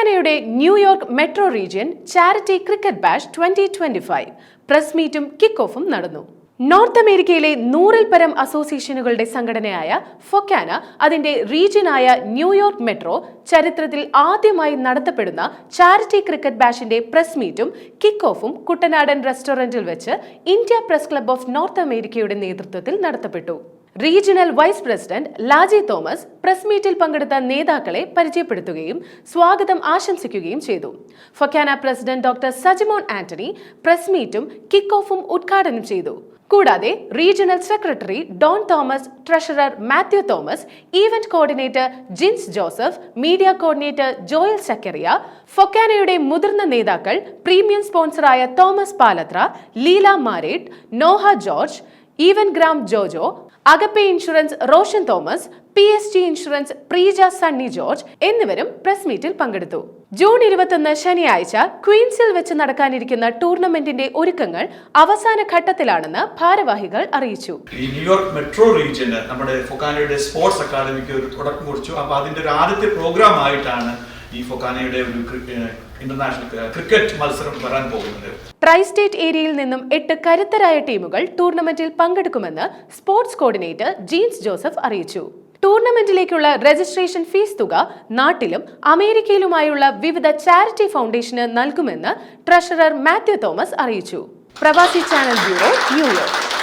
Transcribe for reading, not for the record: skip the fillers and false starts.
ഫൊക്കാനയുടെ New York metro region charity cricket bash 2025 press മീറ്റും kick ഓഫും നടന്നു. നോർത്ത് അമേരിക്കയിലെ 100-ൽ പരം അസോസിയേഷനുകളുടെ സംഘടനയായ ഫൊക്കാന അതിന്റെ റീജിയനായ ന്യൂയോർക്ക് മെട്രോ ചരിത്രത്തിൽ ആദ്യമായി നടത്തപ്പെടുന്ന ചാരിറ്റി ക്രിക്കറ്റ് ബാഷിന്റെ പ്രസ് മീറ്റും കിക്ക് ഓഫും കുട്ടനാടൻ റെസ്റ്റോറന്റിൽ വെച്ച് India press club of north അമേരിക്കയുടെ നേതൃത്വത്തിൽ നടത്തപ്പെട്ടു. Regional vice president Laji Thomas press മീറ്റിൽ പങ്കെടുത്ത നേതാക്കളെ പരിചയപ്പെടുത്തുകയും സ്വാഗതം ആശംസിക്കുകയും ചെയ്തു. Fokana president doctor Sajimon Antony press മീറ്റും കിക്ക് ഓഫും ഉദ്ഘാടനം ചെയ്തു. കൂടാതെ regional secretary Don Thomas, treasurer Mathew Thomas, event coordinator Jins Joseph, media coordinator Joel Zachariah, ഫൊക്കാനയുടെ മുതിർന്ന നേതാക്കൾ, പ്രീമിയം സ്പോൺസറായ Thomas Palathra, Leela മാരേറ്റ്, Noah George, ഈവൻ ഗ്രാം Jojo, Agape insurance Roshan Thomas, PSG insurance Preeja Sunny George എന്നിവരും പ്രസ് മീറ്റിൽ പങ്കെടുത്തു. ജൂൺ 21 ശനിയാഴ്ച ക്വീൻസിൽ വെച്ച് നടക്കാനിരിക്കുന്ന ടൂർണമെന്റിന്റെ ഒരുക്കങ്ങൾ അവസാന ഘട്ടത്തിലാണെന്ന് ഭാരവാഹികൾ അറിയിച്ചു. ഈ ന്യൂയോർക്ക് മെട്രോ റീജിയന് നമ്മുടെ ഫൊക്കാനയുടെ സ്പോർട്സ് അക്കാദമിക്ക് ഒരു തുടക്കം കുറിച്ചു. അപ്പോൾ അതിന്റെ ഒരു ആദ്യത്തെ പ്രോഗ്രാം ആയിട്ടാണ് ഈ ഫൊക്കാനയുടെ ഒരു ഇന്റർനാഷണൽ ക്രിക്കറ്റ് മത്സരം വരാൻ പോകുന്നത്. ട്രൈ സ്റ്റേറ്റ് ഏരിയയിൽ നിന്നും 8 കരുത്തരായ ടീമുകൾ ടൂർണമെന്റിൽ പങ്കെടുക്കുമെന്ന് സ്പോർട്സ് കോർഡിനേറ്റർ ജീൻസ് ജോസഫ് അറിയിച്ചു. ടൂർണമെന്റിലേക്കുള്ള രജിസ്ട്രേഷൻ ഫീസ് തുക നാട്ടിലും അമേരിക്കയിലുമായുള്ള വിവിധ ചാരിറ്റി ഫൗണ്ടേഷന് നൽകുമെന്ന് ട്രഷറർ മാത്യു തോമസ് അറിയിച്ചു. പ്രവാസി ചാനൽ ബ്യൂറോ, ന്യൂയോർക്ക്.